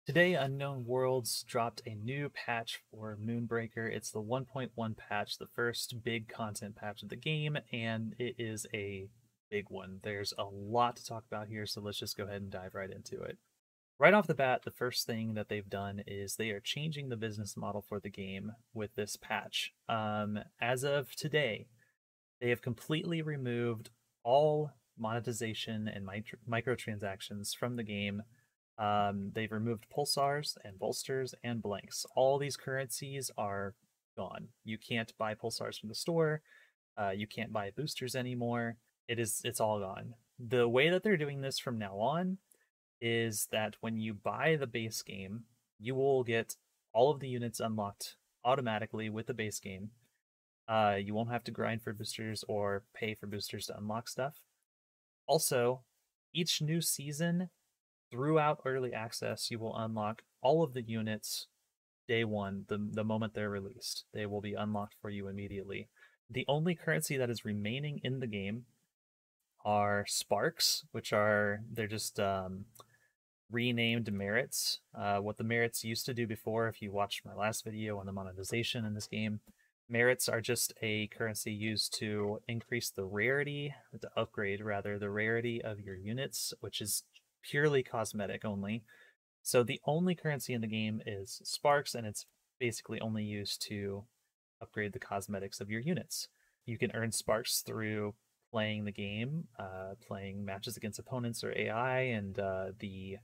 Today, Unknown Worlds dropped a new patch for Moonbreaker. It's the 1.1 patch, the first big content patch of the game, and it is a big one. There's a lot to talk about here, so let's just go ahead and dive right into it. Right off the bat, the first thing that they've done is they are changing the business model for the game with this patch. As of today, they have completely removed all monetization and microtransactions from the game. They've removed pulsars and bolsters and blanks. All these currencies are gone. You can't buy pulsars from the store. You can't buy boosters anymore. It's all gone. The way that they're doing this from now on is that when you buy the base game, you will get all of the units unlocked automatically with the base game. You won't have to grind for boosters or pay for boosters to unlock stuff. Also, each new season throughout early access, you will unlock all of the units day one, the moment they're released. They will be unlocked for you immediately. The only currency that is remaining in the game are sparks, which they're just renamed merits. What the merits used to do before, if you watched my last video on the monetization in this game, merits are just a currency used to increase the rarity, to upgrade rather, the rarity of your units, which is purely cosmetic only. So the only currency in the game is sparks, and it's basically only used to upgrade the cosmetics of your units. You can earn sparks through playing the game, playing matches against opponents or AI, and the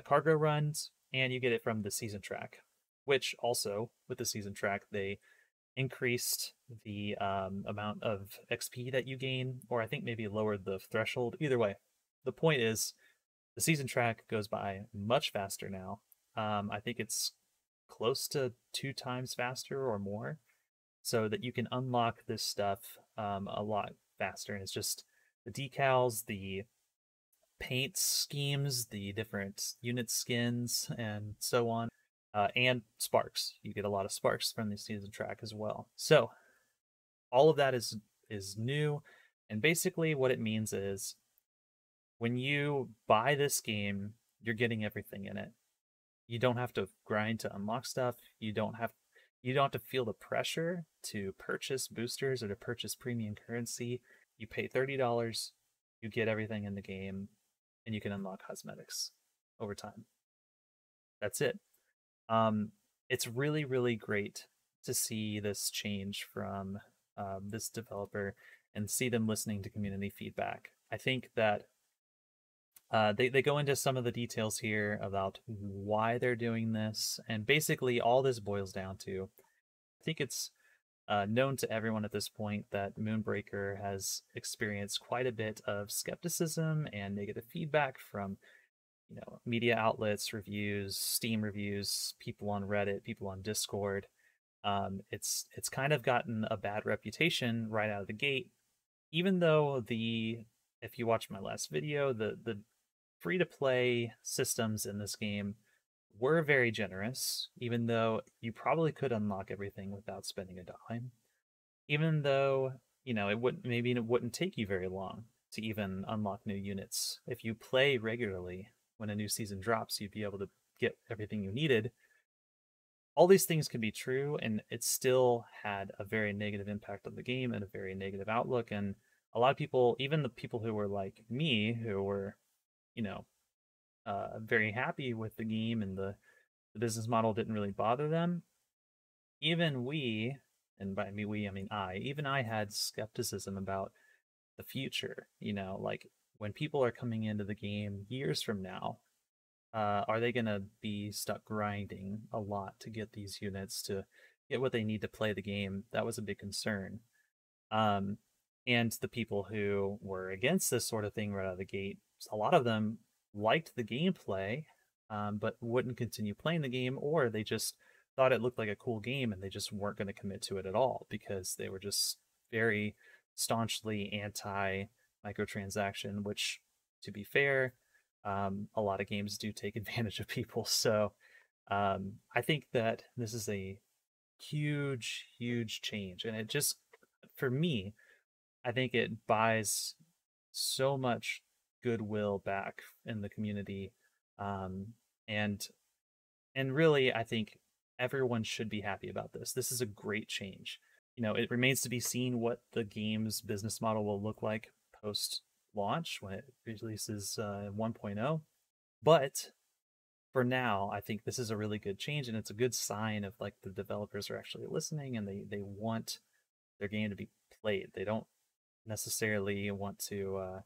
cargo runs, and you get it from the season track, which also, with the season track, they increased the amount of XP that you gain, or I think maybe lowered the threshold. Either way, the point is the season track goes by much faster now. I think it's close to 2 times faster or more, so that you can unlock this stuff a lot faster. And it's just the decals, the paint schemes, the different unit skins, and so on, and sparks. You get a lot of sparks from the season track as well. So all of that is new, and basically what it means is when you buy this game, you're getting everything in it. You don't have to grind to unlock stuff. You don't have to feel the pressure to purchase boosters or to purchase premium currency. You pay $30, you get everything in the game, and you can unlock cosmetics over time. That's it. Um, it's really, really great to see this change from this developer and see them listening to community feedback. I think that they go into some of the details here about why they're doing this, and basically all this boils down to, I think it's known to everyone at this point that Moonbreaker has experienced quite a bit of skepticism and negative feedback from media outlets, reviews, Steam reviews, people on Reddit, people on Discord. It's kind of gotten a bad reputation right out of the gate, even though if you watch my last video, the free to play systems in this game were very generous, even though you probably could unlock everything without spending a dime. Even though, it wouldn't take you very long to even unlock new units. If you play regularly, when a new season drops, you'd be able to get everything you needed. All these things can be true, and it still had a very negative impact on the game and a very negative outlook. And a lot of people, even the people who were like me, who were, you know, very happy with the game and the business model didn't really bother them. Even we, and by me we I mean even I had skepticism about the future. Like when people are coming into the game years from now, are they gonna be stuck grinding a lot to get these units to get what they need to play the game? That was a big concern. Um, and the people who were against this sort of thing right out of the gate, a lot of them liked the gameplay, but wouldn't continue playing the game, or they just thought it looked like a cool game and they just weren't going to commit to it at all because they were just very staunchly anti microtransaction, which, to be fair, a lot of games do take advantage of people. So I think that this is a huge, huge change. And it just, for me, I think it buys so much goodwill back in the community. And And really, I think everyone should be happy about this. This is a great change. It remains to be seen what the game's business model will look like post launch when it releases 1.0. But for now, I think this is a really good change, and it's a good sign of like the developers are actually listening and they want their game to be played. They don't necessarily want to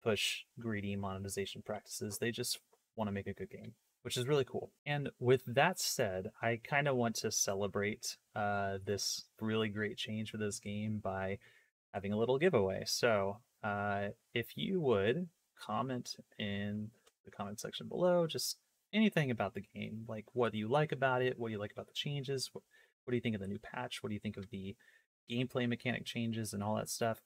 push greedy monetization practices. They just want to make a good game, which is really cool. And with that said, I kind of want to celebrate this really great change for this game by having a little giveaway. So if you would comment in the comment section below, just anything about the game, like what do you like about it, what do you like about the changes, what do you think of the new patch, what do you think of the gameplay mechanic changes and all that stuff.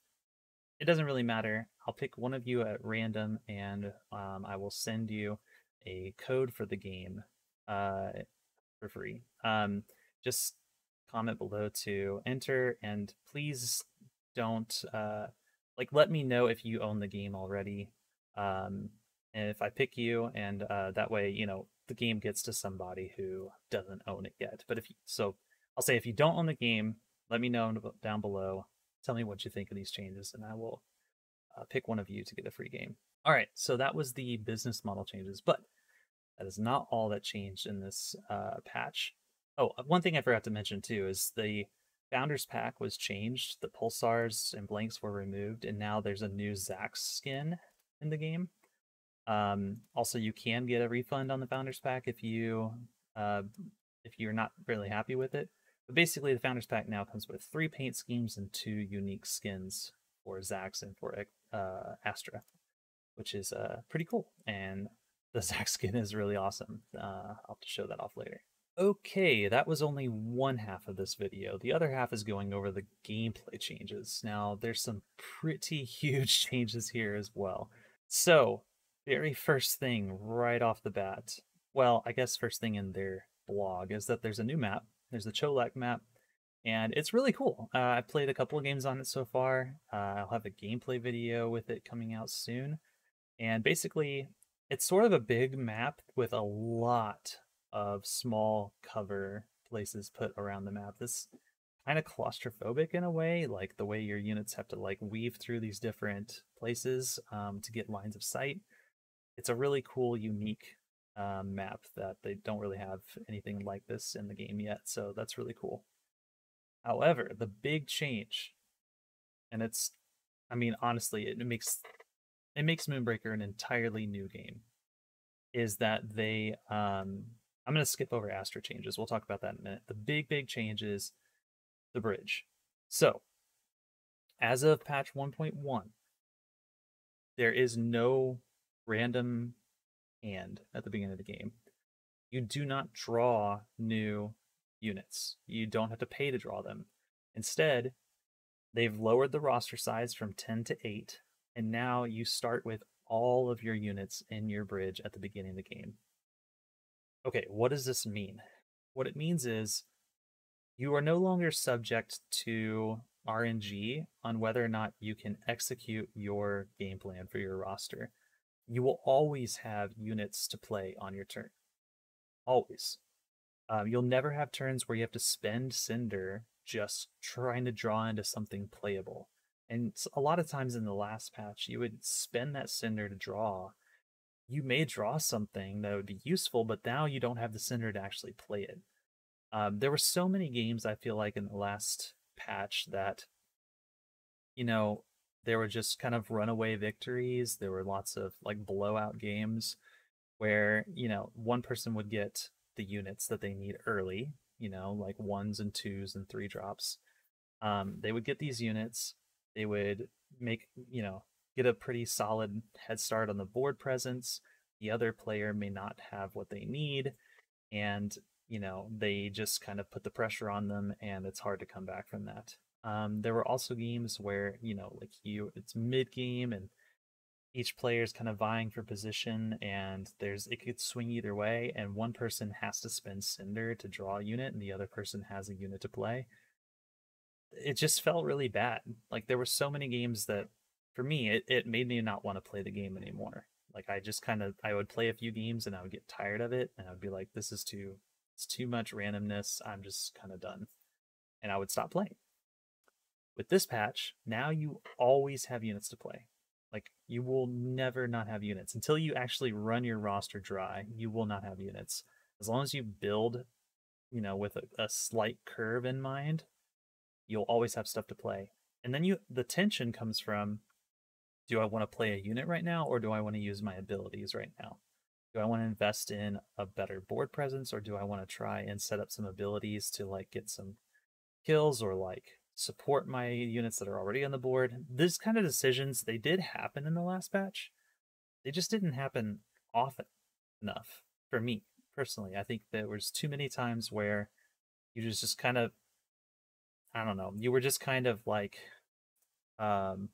It doesn't really matter. I'll pick one of you at random, and I will send you a code for the game uh, for free. Just comment below to enter, and please don't let me know if you own the game already. And if I pick you, and that way, the game gets to somebody who doesn't own it yet. But I'll say if you don't own the game, let me know down below. Tell me what you think of these changes, and I will pick one of you to get a free game. All right, so that was the business model changes, but that is not all that changed in this patch. Oh, one thing I forgot to mention too is the Founders Pack was changed. The pulsars and blanks were removed, and now there's a new Zax skin in the game. Also, you can get a refund on the Founders Pack if you're not really happy with it. But basically, the Founders Pack now comes with 3 paint schemes and 2 unique skins for Zax and for Astra, which is pretty cool. And the Zax skin is really awesome. I'll have to show that off later. Okay, that was only one half of this video. The other half is going over the gameplay changes. Now, there's some pretty huge changes here as well. So, very first thing right off the bat, well, I guess first thing in their blog is that there's a new map. There's the Cholak map, and it's really cool. I've played a couple of games on it so far. I'll have a gameplay video with it coming out soon. And basically, it's sort of a big map with a lot of small cover places put around the map. This kind of claustrophobic in a way, like the way your units have to like weave through these different places to get lines of sight. It's a really cool, unique map that they don't really have anything like this in the game yet, so that's really cool. However, the big change, and honestly, it makes Moonbreaker an entirely new game, is that I'm going to skip over Astra changes. We'll talk about that in a minute. The big change is the bridge. So, as of patch 1.1, there is no random hand at the beginning of the game. You do not draw new units. You don't have to pay to draw them. Instead, they've lowered the roster size from 10 to 8, and now you start with all of your units in your bridge at the beginning of the game. Okay, what does this mean? What it means is you are no longer subject to RNG on whether or not you can execute your game plan for your roster. You will always have units to play on your turn. Always. You'll never have turns where you have to spend Cinder just trying to draw into something playable. And a lot of times in the last patch, you would spend that Cinder to draw. You may draw something that would be useful, but now you don't have the Cinder to actually play it. There were so many games, I feel like, in the last patch that, there were just kind of runaway victories. There were lots of like blowout games where, one person would get the units that they need early, like 1s and 2s and 3 drops. They would get these units. They would get a pretty solid head start on the board presence. The other player may not have what they need, and they just kind of put the pressure on them, and it's hard to come back from that. There were also games where it's mid game and each player is kind of vying for position, and it could swing either way, and one person has to spend Cinder to draw a unit and the other person has a unit to play. It just felt really bad. Like there were so many games that for me it made me not want to play the game anymore. Like I would play a few games and I would get tired of it and I would be like, it's too much randomness. I'm just kind of done. And I would stop playing. With this patch, now you always have units to play. Like you will never not have units until you actually run your roster dry. You will not have units as long as you build, with a slight curve in mind. You'll always have stuff to play. And then the tension comes from, do I want to play a unit right now or do I want to use my abilities right now? Do I want to invest in a better board presence or do I want to try and set up some abilities to like get some kills or like support my units that are already on the board? These kind of decisions, they did happen in the last patch. They just didn't happen often enough for me personally. I think there was too many times where you just kind of, I don't know, you were just kind of like um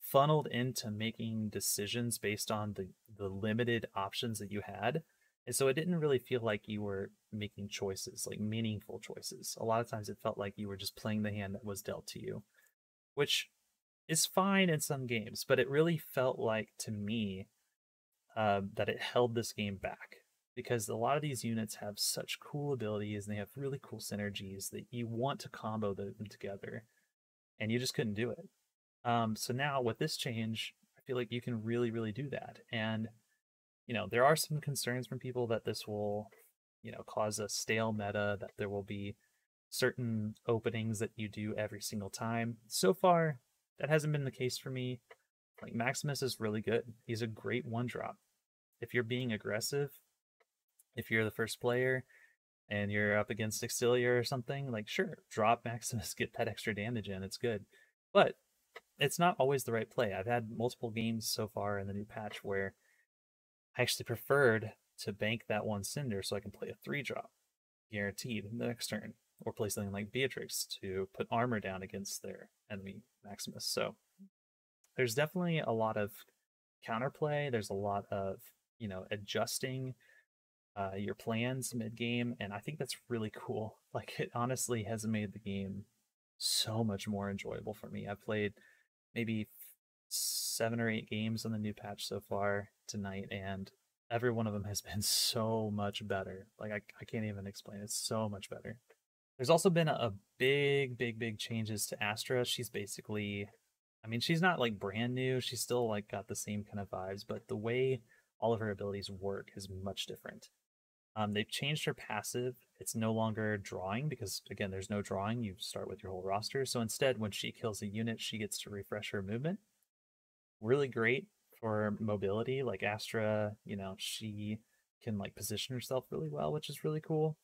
funneled into making decisions based on the limited options that you had. And so it didn't really feel like you were making choices, like meaningful choices. A lot of times it felt like you were just playing the hand that was dealt to you, which is fine in some games, but it really felt like to me that it held this game back because a lot of these units have such cool abilities and they have really cool synergies that you want to combo them together, and you just couldn't do it. So now with this change, I feel like you can really, really do that. And, there are some concerns from people that this will, cause a stale meta, that there will be certain openings that you do every single time. So far, that hasn't been the case for me. Like Maximus is really good. He's a great one drop. If you're being aggressive, if you're the first player and you're up against Exilia or something, like sure, drop Maximus, get that extra damage in. It's good. But it's not always the right play. I've had multiple games so far in the new patch where I actually preferred to bank that one Cinder so I can play a 3-drop guaranteed the next turn, or play something like Beatrix to put armor down against their enemy Maximus. So there's definitely a lot of counterplay. There's a lot of, adjusting your plans mid game, and I think that's really cool. Like it honestly has made the game so much more enjoyable for me. I've played maybe 7 or 8 games on the new patch so far tonight, and every one of them has been so much better. Like I can't even explain. It's so much better. There's also been a big, big, big changes to Astra. She's basically, I mean, she's not like brand new. She's still like got the same kind of vibes, but the way all of her abilities work is much different. They've changed her passive. It's no longer drawing because, again, there's no drawing. You start with your whole roster. So instead, when she kills a unit, she gets to refresh her movement. Really great for mobility. Like Astra, she can like position herself really well, which is really cool.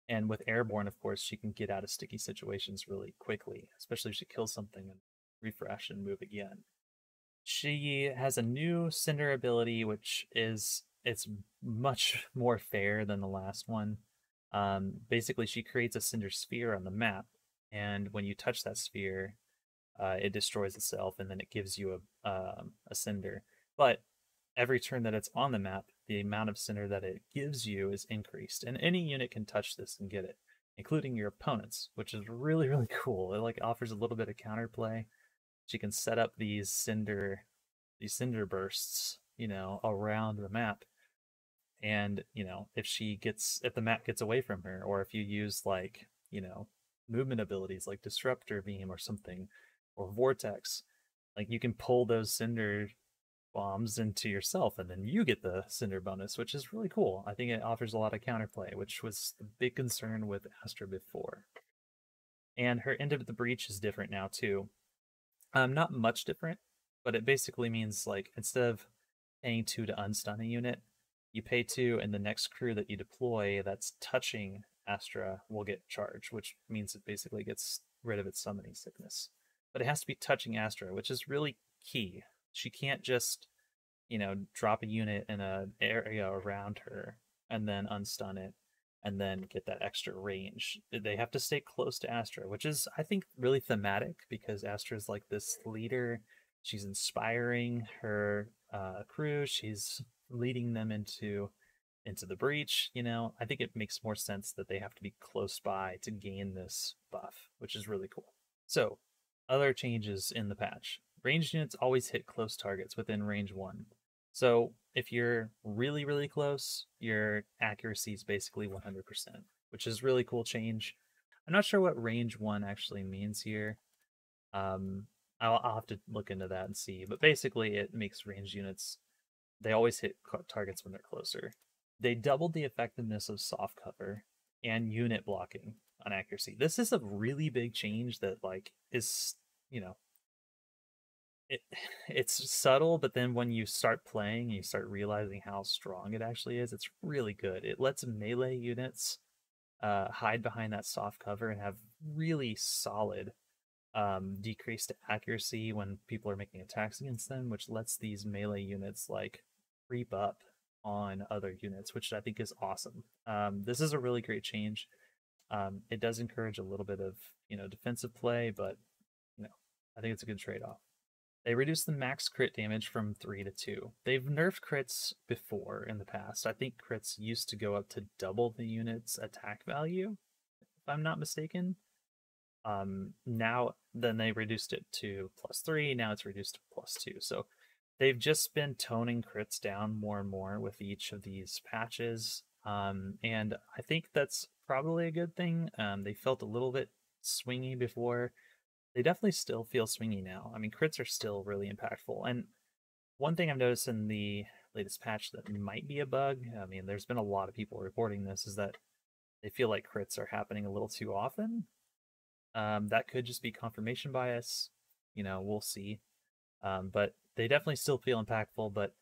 And with Airborne, of course, she can get out of sticky situations really quickly, especially if she kills something and refresh and move again. She has a new Cinder ability, which is it's much more fair than the last one. Basically, she creates a Cinder sphere on the map, and when you touch that sphere, it destroys itself, and then it gives you a Cinder. But every turn that it's on the map, the amount of Cinder that it gives you is increased, and any unit can touch this and get it, including your opponents, which is really really cool. It like offers a little bit of counterplay. She can set up these cinder bursts, around the map. And, if the map gets away from her, or if you use like, movement abilities like Disruptor Beam or something, or Vortex, like you can pull those cinder bombs into yourself and then you get the cinder bonus, which is really cool. I think it offers a lot of counterplay, which was the big concern with Astra before. And her End of the Breach is different now too. Not much different, but it basically means like instead of paying 2 to unstun a unit, you pay 2, and the next crew that you deploy that's touching Astra will get charged, which means it basically gets rid of its summoning sickness. But it has to be touching Astra, which is really key. She can't just, drop a unit in an area around her and then unstun it and then get that extra range. They have to stay close to Astra, which is, I think, really thematic because Astra is like this leader. She's inspiring her crew. She's leading them into the breach. I think it makes more sense that they have to be close by to gain this buff, which is really cool. So, other changes in the patch. Ranged units always hit close targets within range 1. So if you're really, really close, your accuracy is basically 100%, which is really cool change. I'm not sure what range one actually means here. Um, I'll have to look into that and see. But basically, it makes ranged units, they always hit targets when they're closer. They doubled the effectiveness of soft cover and unit blocking on accuracy. This is a really big change that like is, you know, it it's subtle, but then when you start playing, you start realizing how strong it actually is. It's really good. It lets melee units hide behind that soft cover and have really solid decreased accuracy when people are making attacks against them, which lets these melee units like creep up on other units, which I think is awesome. This is a really great change. It does encourage a little bit of defensive play, but you know I think it's a good trade-off. They reduced the max crit damage from 3 to 2. They've nerfed crits before in the past. I think crits used to go up to double the unit's attack value, if I'm not mistaken. Now then they reduced it to +3. Now it's reduced to +2. So they've just been toning crits down more and more with each of these patches. And I think that's probably a good thing. They felt a little bit swingy before. They definitely still feel swingy now. I mean, crits are still really impactful. And one thing I've noticed in the latest patch that might be a bug, I mean, there's been a lot of people reporting this, is that they feel like crits are happening a little too often. That could just be confirmation bias. We'll see. But they definitely still feel impactful. But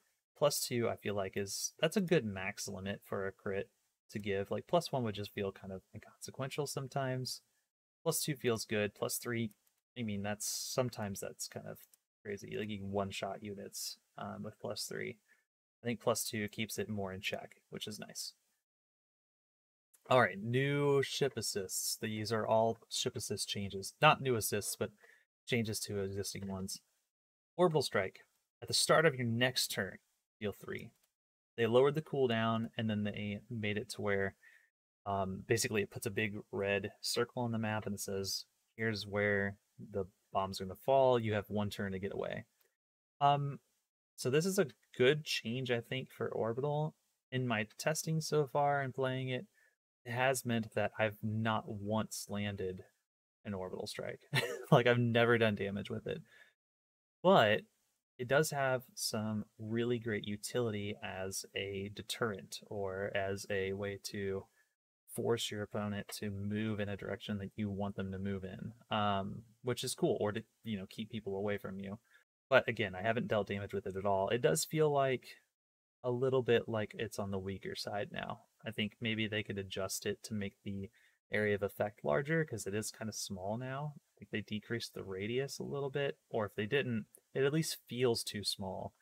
+2, I feel like that's a good max limit for a crit to give. Like +1 would just feel kind of inconsequential sometimes. +2 feels good. +3, I mean, that's kind of crazy. Like you can one shot units with +3. I think +2 keeps it more in check, which is nice. All right, new ship assists. These are all ship assist changes. Not new assists, but changes to existing ones. Orbital Strike. At the start of your next turn, deal 3. They lowered the cooldown, and then they made it to where basically it puts a big red circle on the map and it says, here's where the bombs are going to fall. You have 1 turn to get away. So this is a good change, I think, for Orbital. In my testing so far and playing it, it has meant that I've not once landed an orbital strike. Like I've never done damage with it. But it does have some really great utility as a deterrent or as a way to force your opponent to move in a direction that you want them to move in, which is cool, or to keep people away from you. But again, I haven't dealt damage with it at all. It does feel like a little bit like it's on the weaker side now. I think maybe they could adjust it to make the area of effect larger because it is kind of small now. I think they decreased the radius a little bit, or if they didn't, it at least feels too small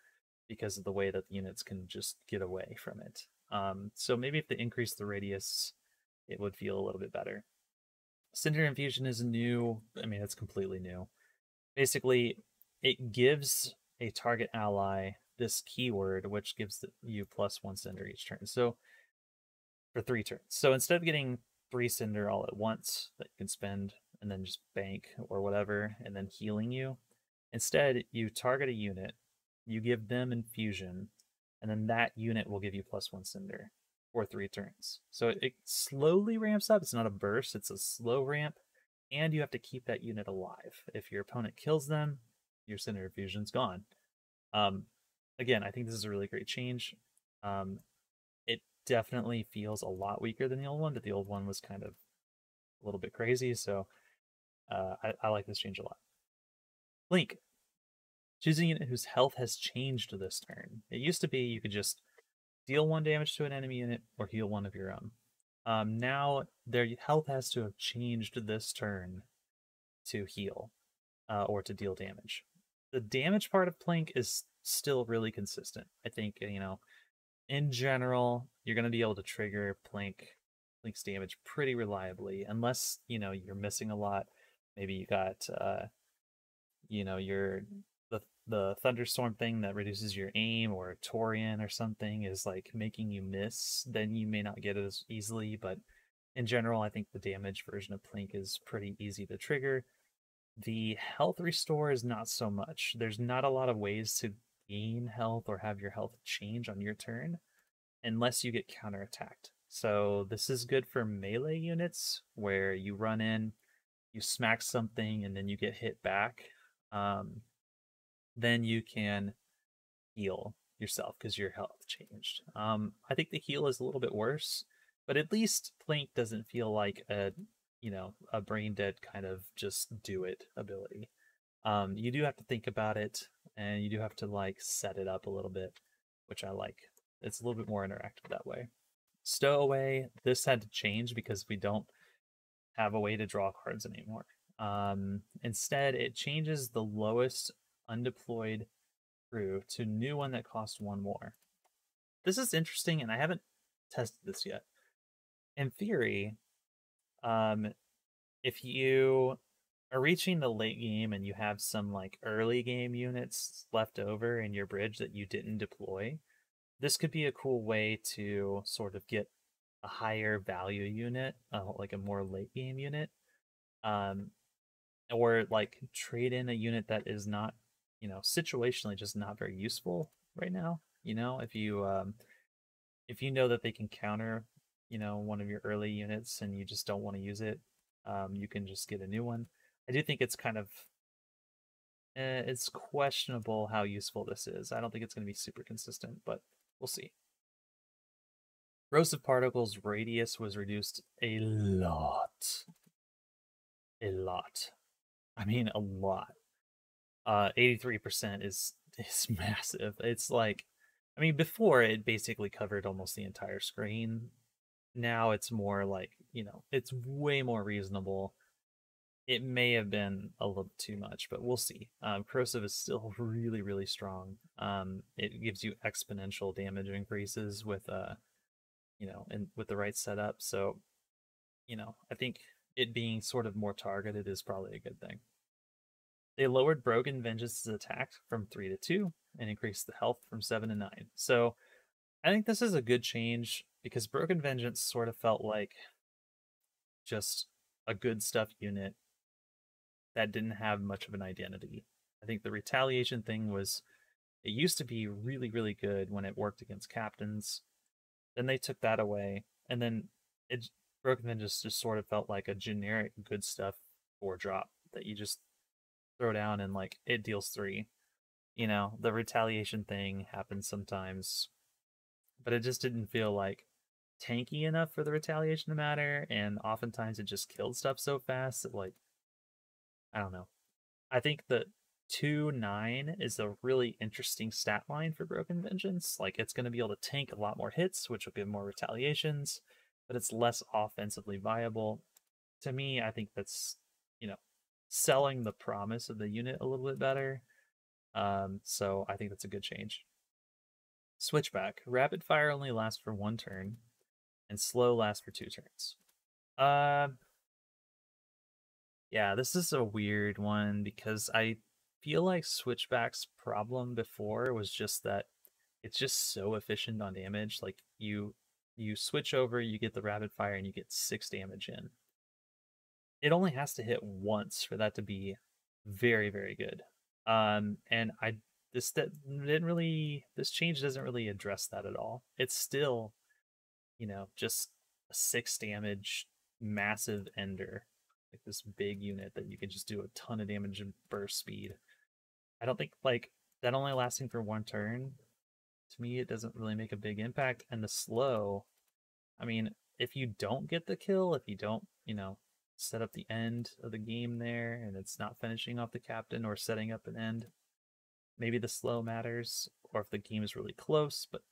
because of the way that the units can just get away from it. So maybe if they increase the radius, it would feel a little bit better. Cinder Infusion is new. I mean, it's completely new. Basically, it gives a target ally this keyword, which gives you +1 cinder each turn. So for 3 turns. So instead of getting 3 cinder all at once that you can spend and then just bank or whatever, and then healing you, instead you target a unit, you give them infusion, and then that unit will give you +1 cinder for 3 turns. So it slowly ramps up. It's not a burst, it's a slow ramp, and you have to keep that unit alive. If your opponent kills them, your cinder infusion's gone. Um, Again, I think this is a really great change. It definitely feels a lot weaker than the old one, but the old one was kind of a little bit crazy. So I like this change a lot. Blink. Choosing a unit whose health has changed this turn. It used to be you could just deal 1 damage to an enemy unit or heal 1 of your own. Now their health has to have changed this turn to heal or to deal damage. The damage part of Plink is still really consistent. I think, in general, you're going to be able to trigger Plink's damage pretty reliably, unless, you're missing a lot. Maybe you got, your the thunderstorm thing that reduces your aim, or Torian or something is like making you miss, then you may not get it as easily. But in general, I think the damage version of Plink is pretty easy to trigger. The health restore is not so much. There's not a lot of ways to gain health or have your health change on your turn unless you get counterattacked. So this is good for melee units where you run in, you smack something, and then you get hit back. Um, then you can heal yourself because your health changed. I think the heal is a little bit worse, but at least Plink doesn't feel like a brain dead kind of just do it ability. You do have to think about it, and you do have to like set it up a little bit, which I like. It's a little bit more interactive that way. Stowaway, this had to change because we don't have a way to draw cards anymore. Instead, it changes the lowest undeployed crew to new one that costs one more. This is interesting, and I haven't tested this yet. In theory, if you are reaching the late game and you have some like early game units left over in your bridge that you didn't deploy, this could be a cool way to sort of get a higher value unit, like a more late game unit, um, or like trade in a unit that is not, situationally just not very useful right now. If you know that they can counter, one of your early units and you just don't want to use it, you can just get a new one. I do think it's kind of it's questionable how useful this is. I don't think it's going to be super consistent, but we'll see. Corrosive particles radius was reduced a lot. A lot. I mean, a lot. 83% is massive. It's like, I mean, before it basically covered almost the entire screen. Now it's more like, it's way more reasonable. It may have been a little too much, but we'll see. Corrosive is still really, really strong. It gives you exponential damage increases with and with the right setup. So, I think it being sort of more targeted is probably a good thing. They lowered Broken Vengeance's attack from 3 to 2 and increased the health from 7 to 9. So I think this is a good change because Broken Vengeance sort of felt like just a good stuff unit that didn't have much of an identity. I think the retaliation thing it used to be really, really good when it worked against captains. Then they took that away, and then it Broken Vengeance just sort of felt like a generic good stuff 4-drop that you just throw down and like it deals 3. The retaliation thing happens sometimes, but it just didn't feel like tanky enough for the retaliation to matter, and oftentimes it just killed stuff so fast that like I don't know. I think that 2-9 is a really interesting stat line for Broken Vengeance. Like it's going to be able to tank a lot more hits, which will give more retaliations, but it's less offensively viable. To me, I think that's, selling the promise of the unit a little bit better. So I think that's a good change. Switchback. Rapid fire only lasts for 1 turn, and slow lasts for 2 turns. Yeah, this is a weird one because I feel like Switchback's problem before was just that it's just so efficient on damage. Like you switch over, you get the rapid fire, and you get 6 damage in. It only has to hit once for that to be very, very good. And this change doesn't really address that at all. It's still, just a 6 damage massive ender, like this big unit that you can just do a ton of damage in burst speed. I don't think like that only lasting for 1 turn, to me it doesn't really make a big impact. And the slow, I mean, if you don't get the kill, if you don't, set up the end of the game there and it's not finishing off the captain or setting up an end, maybe the slow matters, or if the game is really close, but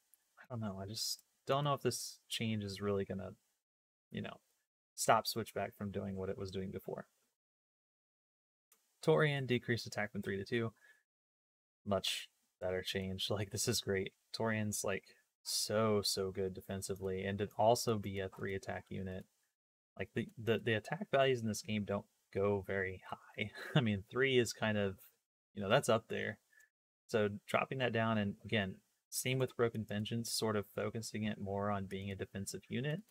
I don't know. I just don't know if this change is really gonna, stop Switchback from doing what it was doing before. Torian decreased attack from 3 to 2. Much better change. Like this is great. Torian's like so good defensively, and to also be a 3 attack unit. Like the attack values in this game don't go very high. I mean, 3 is kind of, that's up there. So dropping that down, and again, same with Broken Vengeance, sort of focusing it more on being a defensive unit,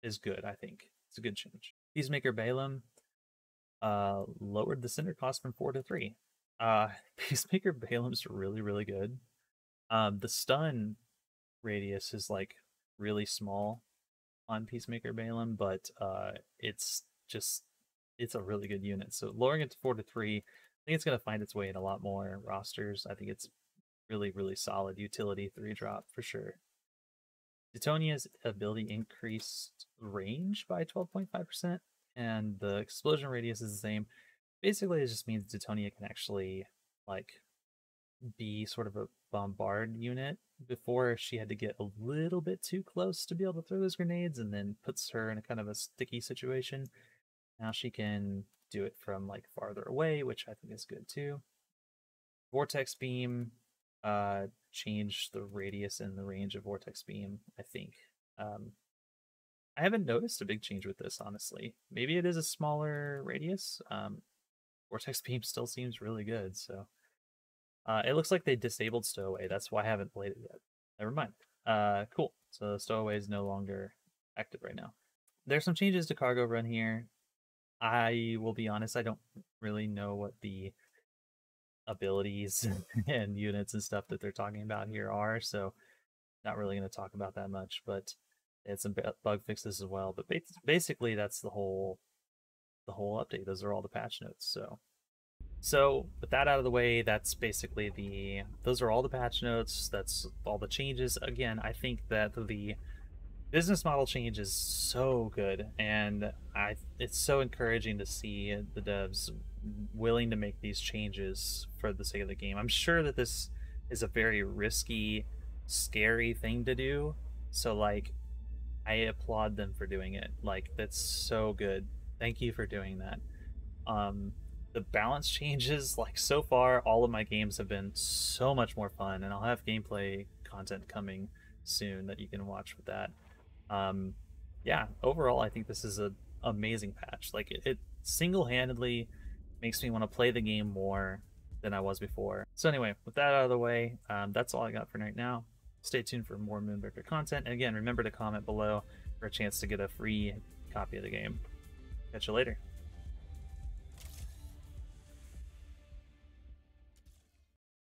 is good. I think it's a good change. Peacemaker Balaam lowered the center cost from 4 to 3. Peacemaker Balem's really, really good. The stun radius is like really small on Peacemaker Balaam, but it's just it's a really good unit. So lowering it to 4 to 3, I think it's gonna find its way in a lot more rosters. I think it's really, really solid utility 3 drop for sure. Titonia's ability increased range by 12.5%, and the explosion radius is the same. Basically, it just means Titonia can actually like be sort of a bombard unit. Before, she had to get a little bit too close to be able to throw those grenades, and then puts her in a kind of a sticky situation. Now she can do it from like farther away, which I think is good too. Vortex beam changed the radius and the range of vortex beam, I think. I haven't noticed a big change with this, honestly. Maybe it is a smaller radius. Vortex beam still seems really good, so it looks like they disabled Stowaway. That's why I haven't played it yet. Never mind. Cool. So Stowaway is no longer active right now. There's some changes to Cargo Run here. I will be honest, I don't really know what the abilities and units and stuff that they're talking about here are, so not really going to talk about that much, but it's some bug fixes as well. But basically, that's the whole update. Those are all the patch notes. So with that out of the way, that's basically those are all the patch notes. That's all the changes. Again, I think that the business model change is so good, and it's so encouraging to see the devs willing to make these changes for the sake of the game. I'm sure that this is a very risky, scary thing to do. So like I applaud them for doing it. Like that's so good. Thank you for doing that. The balance changes, like so far all of my games have been so much more fun, and I'll have gameplay content coming soon that you can watch with that. Yeah, overall I think this is an amazing patch. Like it single-handedly makes me want to play the game more than I was before. So anyway, with that out of the way, that's all I got for right now. Stay tuned for more Moonbreaker content, and again, remember to comment below for a chance to get a free copy of the game. Catch you later.